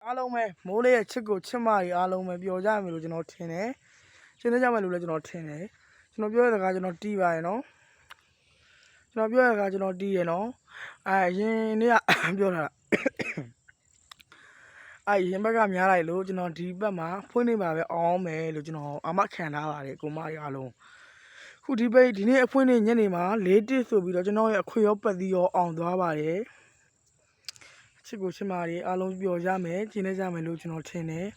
အားလုံးပဲမိုးလေးရဲ့ချစ်ကိုချစ်မကြီးအားလုံးပဲပျော်ကြမယ်လို့ကျွန်တော်ထင်တယ်ရှင်းနေကြမယ်လို့လည်းကျွန်တော်ထင်တယ်ကျွန်တော်ပြောရတဲ့စကားကျွန်တော်တီးပါရဲ့နော်ကျွန်တော်ပြောရတဲ့စကားကျွန်တော်တီးရနော်ရင်နေ့ကပြောတာရင်ဘက်ကများလိုက်လို့ကျွန်တော်ဒီဘက်မှာဖွင့်နေပါပဲအောင်မယ်လို့ကျွန်တော်အမခံထားပါတယ်ကိုမကြီးအားလုံးခုဒီနေ့အဖွင့်နေညနေမှာ4-1ဆိုပြီးတော့ကျွန်တော်ရဲ့အခွေရောပတ်သီးရောအောင်သွားပါတယ်ချစ်ကိုချစ်မကြီးအားလုံးပျော်ကြမယ်ကျင်းနေကြမယ်လို့ကျွန်တော်ထင်တယ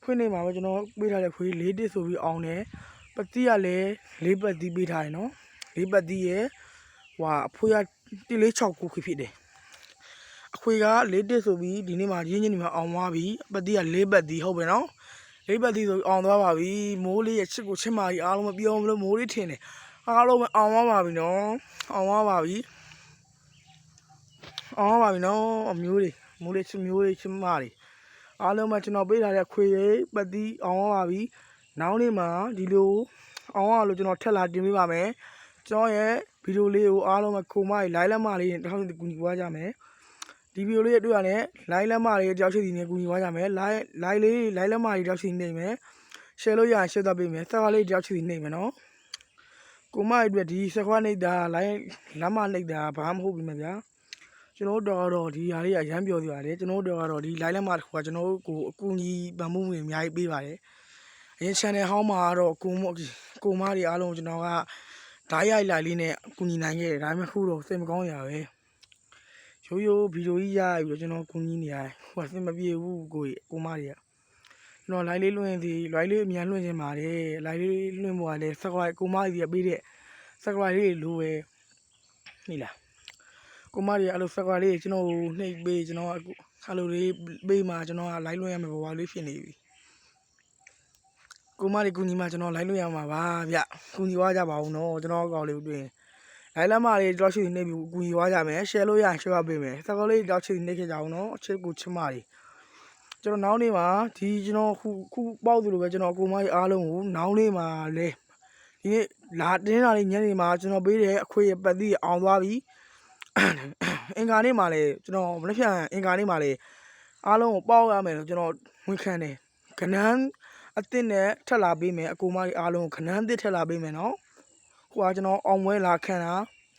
်ဖွင့်နေမှာပဲကျွန်တော်ပေးထားတဲ့ခွေ4-1ဆိုပြီးအောင်တယ်ပတ်သီးကလည်း4ပတ်သီးပေးထားတယ်နော်4ပတ်သီးရဲ့အဖွေက1-4-6ခွေဖြစ်တယ်အခွေက4-1ဆိုပြီးဒီနေ့မှာရင်းချင်းနေမှာအောင်သွားပြီပတ်သီးက4ပတ်သီးဟုတ်ပဲနော်4ပတ်သီးဆိုအောင်သွားပါပြီမိုးလေးရဲ့ချစ်ကိုချစ်မကြီးအားလုံးမပြောမလို့မိုးလေးထင်တယ်အားလုံးပဲအောင်သွားပါပြီနော်အောင်သွားပါပြီနော်အမျိုးတွေမိုးလေးချစ်မျိုးလေးချစ်မတွေအားလုံးပဲကျွန်တော်ပေးထားတဲ့ခွေရိပ်ပတ်သီးအောင်သွားပါပြီနောက်နေ့မှာဒီလိုအောင်ရလို့ကျွန်တော်ထက်လာတင်ပေးပါမယ်ကျွန်တော်ရဲ့ဗီဒီယိုလေးကိုအားလုံးပဲကိုမကြီး live လက်မလေးတစ်ခါတည်းကူညီသွားကြမယ်ဒီဗီဒီယိုလေးတွေ့ရတယ် live လက်မလေးတယောက်ရှိစီနဲ့ကူညီသွားကြမယ် live လက်မလေးတယောက်ရှိနေမယ် share လို့ရရင် share သွားပေးမယ်ဆက်ခွားလေးတယောက်ရှိစီနေမယ်နော်ကိုမကြီးအတွက်ဒီဆက်ခွားနေတာ live လက်မနေတာဘာမှမဟုတ်ဘူးမြဗျာကျွန်တော်တော့ဒီဟာလေးအရမ်းပြောပြပါတယ်ကျွန်တော်တော့ဒီ live လက်မတစ်ခုကကျွန်တော်ကိုအကူအညီပံ့ပိုးမှုတွေအများကြီးပေးပါတယ်အရင် channel ဟောင်းမှာတော့ကိုမတွေအားလုံးကျွန်တော်ကဓာတ်ရိုက်လိုက်လေးနဲ့ကူညီနိုင်ခဲ့တယ်ဒါပေမဲ့ခုတော့စိတ်မကောင်းရပဲရိုးဗီဒီယိုကြီးရပြီးတော့ကျွန်တော်ကူညီနေရတယ်ဟိုကစိတ်မပြေဘူးကိုမတွေကကျွန်တော် live လေးလွှင့်စီ live လေးအမြန်လွှင့်ခြင်းပါတယ် live လေးလွှင့်ဖို့ကလည်း subscribe ကိုမကြီးပေးတဲ့ subscribe လေးလိုပဲနေလားကိုမကြီးအဲ့လို subscribe လေးကျွန်တော်နှိပ်ပေးကျွန်တော်အဲ့လိုလေးပေးမှကျွန်တော်က live လွှင့်ရမယ်ဘဝလေးဖြစ်နေပြီကိုမလေးကူညီမှကျွန်တော် live လွှင့်ရမှာပါဗျကူညီသွားကြပါဦးနော်ကျွန်တော်အကောင့်လေးကိုတွေ့ရင် live လက်မလေးတော့ရှိနေပြီကူညီသွားကြမယ် share လို့ရရင် share ပေးမယ် subscribe လေးတော့ရှိနေခဲ့ကြအောင်နော်အချစ်ကိုချစ်မလေးကျွန်တော်နောက်နေ့မှာဒီကျွန်တော်ခုပေါက်သလိုပဲကျွန်တော်ကိုမကြီးအားလုံးကိုနောက်နေ့မှာလဲဒီနေ့လာတင်းလာလေးညနေမှာကျွန်တော်ပေးတဲ့အခွေရပတ်သီးအောင်သွားပြီအင်္ဂါနေ့မှာလဲကျွန်တော်မနေ့ကအင်္ဂါနေ့မှာလဲအားလုံးကိုပေါက်ရမယ်လို့ကျွန်တော်ဝန်ခံတယ်ခဏန်းအစ်စ်နဲ့ထက်လာပေးမယ်အကိုမကြီးအားလုံးခဏန်းအစ်စ်ထက်လာပေးမယ်နော်ဟိုကကျွန်တော်အောင်ပွဲလာခံတာ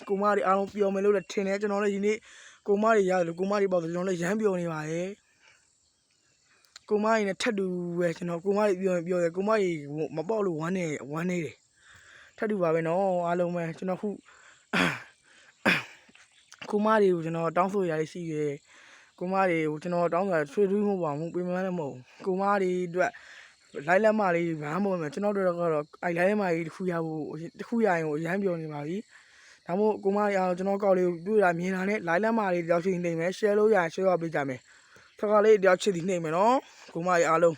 ကိုမကြီးအားလုံးပျော်မယ်လို့လည်းထင်တယ်ကျွန်တော်လည်းဒီနေ့ကိုမကြီးရတယ်လို့ကိုမကြီးပေါ့ဆိုကျွန်တော်လည်းရမ်းပျော်နေပါတယ်ကိုမကြီးနဲ့ထက်တူပဲကျွန်တော်ကိုမကြီးပြောတယ်ကိုမကြီးမပေါက်လို့ဝမ်းနေတယ်ထက်တူပါပဲနော်အားလုံးပဲကျွန်တော်ခုကိုမကြီးကိုကျွန်တော်တောင်းဆိုရရရှိရဲကိုမကြီးကိုကျွန်တော်တောင်းဆိုရဆွေးနွေးမှုပါမှုပြင်မလည်းမဟုတ်ကိုမကြီးအတွက် live လက်မလေးဘာမှမဟုတ်ဘူးကျွန်တော်တို့ကတော့live လက်မလေးတစ်ခုရရင်ကိုအရမ်းပြောနေပါပြီဒါမို့ကိုမကြီးအားကျွန်တော်ကောက်လေးကိုတွေ့တာမြင်တာနဲ့ live လက်မလေးတယောက်ချင်းနေမယ် share လို့ရရင် share ပေးကြမယ်ခါလေးတယောက်ချင်းနေမယ်နော်ကိုမကြီးအားလုံး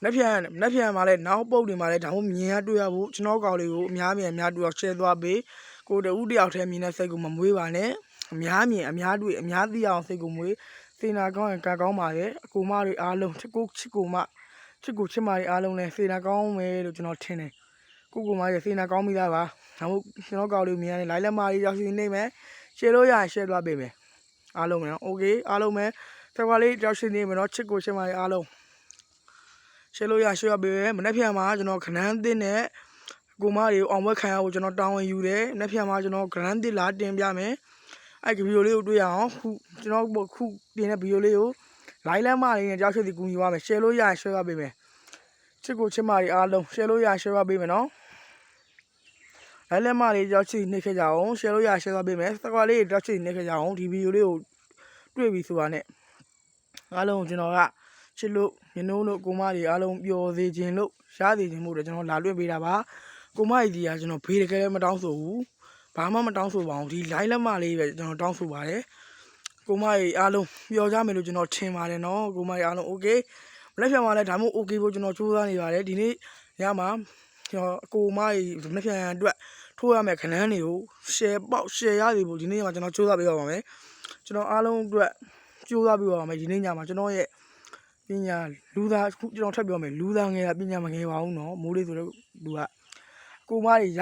လက်ဖြန်မှာလဲနောက်ပုတ်တွေမှာလဲဒါမှမြင်ရတွေ့ရဖို့ကျွန်တော်ကောက်လေးကိုအများတွေ့အောင် share သွားပေးကိုတဦးတယောက်တည်းမြင်တဲ့စိတ်ကိုမမွေးပါနဲ့အများမြင်အများတွေ့အများသိအောင်စိတ်ကိုမွေးစေနာကောင်းရင်ကံကောင်းပါရဲ့အကိုမတွေအားလုံးချစ်ကိုချစ်မတွေအားလုံးလဲစေနာကောင်းမယ်လို့ကျွန်တော်ထင်တယ်ကိုမရဲ့စေနာကောင်းမိသားပါဒါမှမဟုတ်ကျွန်တော်ကောက်လေးမြင်ရတယ် live လက်မလေးရောက်ရှိနေမယ် share လို့ရရင် share သွားပေးမယ်အားလုံးပဲနော် okay အားလုံးပဲဆက်ခွာလေးရောက်ရှိနေမယ်နော်ချစ်ကိုချစ်မတွေအားလုံး share လို့ရ share ပေးမယ်မနေ့ဖြန်မှာကျွန်တော်ခဏန်းသစ်နဲ့ကိုမတွေကိုအောင်ပွဲခံရဖို့ကျွန်တော်တာဝန်ယူတယ်မနေ့ဖြန်မှာကျွန်တော်ခဏန်းသစ်လာတင်ပြမယ်အဲ့ဒီဗီဒီယိုလေးကိုတွေ့ရအောင်ကျွန်တော်ခုတင်တဲ့ဗီဒီယိုလေးကို live လက်မလေးနဲ့ကြောက်ရွံ့စီကူညီသွားမယ် share လို့ရရင် share ပေးမယ်ချစ်ကိုချစ်မတွေအားလုံး share လို့ရ share ပေးမယ်နော် live လက်မလေးကြောက်ချစ်နေခဲ့ကြအောင် share လို့ရ share ပေးမယ်စကွာလေးကြောက်ချစ်နေခဲ့ကြအောင်ဒီဗီဒီယိုလေးကိုတွေ့ပြီဆိုတာနဲ့အားလုံးကျွန်တော်ကချစ်လို့မြနိုးလို့ကိုမတွေအားလုံးပျော်စေခြင်းလို့ရစေခြင်းမို့တော့ကျွန်တော်လာလွှင့်ပေးတာပါကိုမကြီးကကျွန်တော်ဘေးတကယ်လည်းမတောင်းဆိုဘူးဘာမှမတောင်းဆိုပါဘူးဒီ live လက်မလေးပဲကျွန်တော်တောင်းဆိုပါတယ်ကိုမကြီးအားလုံးပျော်ကြမယ်လို့ကျွန်တော်ထင်ပါတယ်နော်ကိုမကြီးအားလုံး okay လက်ဖြံမှာလည်းဒါမှမဟုတ် okay ဖို့ကျွန်တော်စူးစမ်းနေပါတယ်ဒီနေ့ညမှာကျွန်တော်ကိုမကြီးလက်ဖြံအတွက်ထိုးရမယ်ခဏန်းတွေကို share ရပြီဖို့ဒီနေ့မှာကျွန်တော်စူးစမ်းပေးပါမယ်ကျွန်တော်အားလုံးအတွက်စူးစမ်းပေးပါမယ်ဒီနေ့ညမှာကျွန်တော်ရဲ့ပညာလူသားကျွန်တော်ထပ်ပြောမယ်လူသားငယ်တာပညာမငယ်ပါဘူးနော်မိုးလေးဆိုတော့လူကကိုမကြီ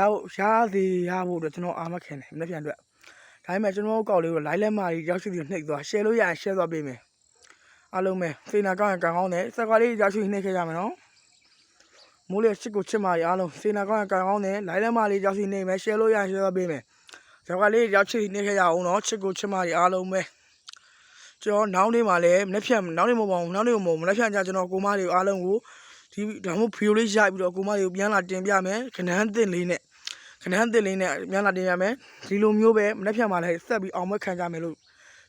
းရဖို့အတွက်ကျွန်တော်အာမခံတယ်လက်ဖြံအတွက်ဒါပေမဲ့ကျွန်တော်ကောက်လေးကို live လက်မကြီးရောက်ရှိပြီးနှိပ်သွား share လို့ရရင် share သွားပေးမယ် အားလုံးပဲစေနာကောင်းရင်ကောင်းတယ်စကွာလေးရောက်ရှိနေခဲ့ကြမယ်နော်မိုးလေးချစ်ကိုချစ်မာရီအားလုံးစေနာကောင်းရင်ကောင်းတယ်လိုင်းလက်မလေးရောက်ရှိနေမယ် share လို့ရရင် share ပေးမယ်စကွာလေးရောက်ရှိနေခဲ့ကြအောင်နော်ချစ်ကိုချစ်မာရီအားလုံးပဲကျွန်တော်နောက်နေ့မှာလည်းမနေ့ဖြန်နောက်နေ့မဟုတ်ပါဘူးနောက်နေ့မဟုတ်မနေ့ဖြန်ကျကျွန်တော်ကိုမလေးအားလုံးကိုဒီဒါမှမဟုတ်ဗီဒီယိုလေးရိုက်ပြီးတော့ကိုမလေးကိုပြန်လာတင်ပြမယ်ခဏန်းသစ်လေးနဲ့ပြန်လာတင်ရမယ်ဒီလိုမျိုးပဲမနေ့ဖြန်မှာလည်းဆက်ပြီးအောင်မခံကြမယ်လို့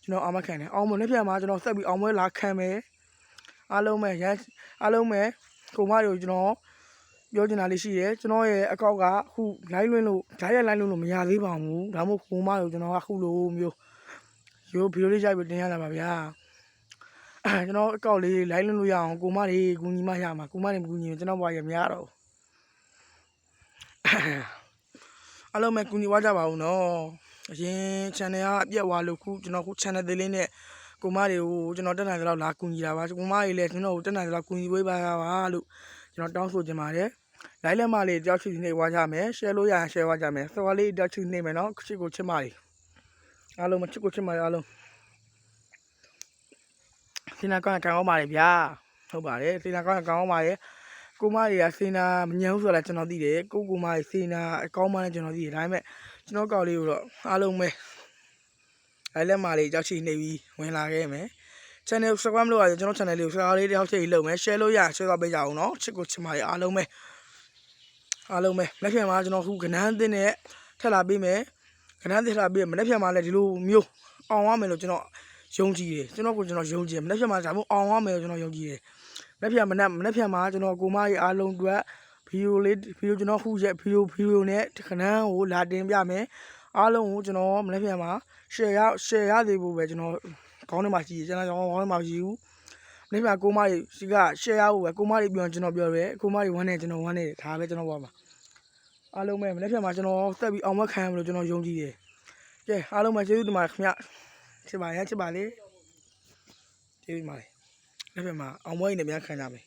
ကျွန်တော်အောင်မခံတယ်အောင်မနေ့ဖြန်မှာကျွန်တော်ဆက်ပြီးအောင်မလာခံမယ်အားလုံးပဲကိုမလေးကိုကျွန်တော်ပြောချင်တာလေးရှိတယ်ကျွန်တော်ရဲ့အကောက်ကအခု live လွှင့်လို့ဓာတ်ရိုက် live လွှင့်လို့မရသေးပါဘူးဒါမှမဟုတ်ကိုမလေးကိုကျွန်တော်ကအခုလိုမျိုးရိုးဗီဒီယိုလေးရိုက်ပြီးတင်ရတာပါဗျာကျွန်တော်အကောက်လေး live လွှင့်လို့ရအောင်ကိုမလေးကူညီမရမှာကိုမလေးမကူညီရင်ကျွန်တော်ဘွားရမရတော့အားလုံးပဲကူညီဝါကြပါဦးနော်အရင် channel ကအပြတ်သွားလို့ခုကျွန်တော်ခု channel သေးလေးနဲ့ကိုမတွေကိုကျွန်တော်တက်နိုင်သလောက်လာကူညီတာပါကိုမတွေလည်းကျွန်တော်ကိုတက်နိုင်သလောက်ကူညီပေးပါလို့ကျွန်တော်တောင်းဆိုချင်ပါတယ်လိုင်းလက်မလေးကြောက်ချီနေဝါကြမယ် share လို့ရရင် share ဝါကြမယ်စော်လေးကြောက်ချီနေမယ်နော်ချစ်ကိုချစ်မတွေအားလုံးမချစ်ကိုချစ်မတွေအားလုံးစေနာကောင်းကောင်းပါလေဗျာဟုတ်ပါတယ်စေနာကောင်းကောင်းပါလေကိုမတွေကစေနာမညံဘူးဆိုတာကျွန်တော်သိတယ်ကိုမတွေစေနာအကောင်းမှလည်းကျွန်တော်သိတယ်ဒါပေမဲ့ကျွန်တော်ကောက်လေးကိုတော့အားလုံးပဲလိုင်းလက်မလေးကြောက်ချီနေပြီးဝင်လာခဲ့မယ် channel subscribe လုပ်ရကျွန်တော် channel လေးကို share လေးတယောက်ချိတ်လုပ်မယ် share လို့ရ share ပေးကြအောင်နော်ချစ်ကိုချစ်မတွေအားလုံးပဲလက်ဖြတ်မှာကျွန်တော်ခုကနန်းသင်းနဲ့ထက်လာပေးမယ်ကနန်းသင်းထက်လာပေးမယ်လက်ဖြတ်မှာလည်းဒီလိုမျိုးအောင်ရမယ်လို့ကျွန်တော်ယုံကြည်တယ်ကျွန်တော်ယုံကြည်တယ်လက်ဖြတ်မှာဒါမှမဟုတ်အောင်ရမယ်လို့ကျွန်တော်ယုံကြည်တယ်လက်ဖြတ်မှာကျွန်တော်ကိုမကြီးအားလုံးအတွက်ဗီဒီယိုကျွန်တော်ခုရက်ဗီဒီယိုနဲ့ခဏန်းကိုလာတင်ပြမယ်အားလုံးကိုကျွန်တော်လက်ဖြတ်မှာ share ရသေးဖို့ပဲကျွန်တော်ခေါင်းထဲမှာရှိတယ်ကျွန်တော်ခေါင်းထဲမှာရှိဘူးလက်ဖြတ်ကိုမကြီးစီက share ရဖို့ပဲကိုမကြီးပြောကျွန်တော်ပြောတယ်ကိုမကြီးဝမ်းနေကျွန်တော်ဝမ်းနေဒါပဲကျွန်တော်ပြောပါအားလုံးပဲလက်ဖြတ်မှာကျွန်တော်တက်ပြီးအောင်မခံရမလို့ကျွန်တော်ယုံကြည်တယ်ကဲအားလုံးပဲကျေးဇူးတင်ပါတယ်ခင်ဗျချစ်ပါလေကျေးဇူးတင်ပါတယ်လက်ဖြတ်မှာအောင်မကြီးနဲ့များခံကြမယ်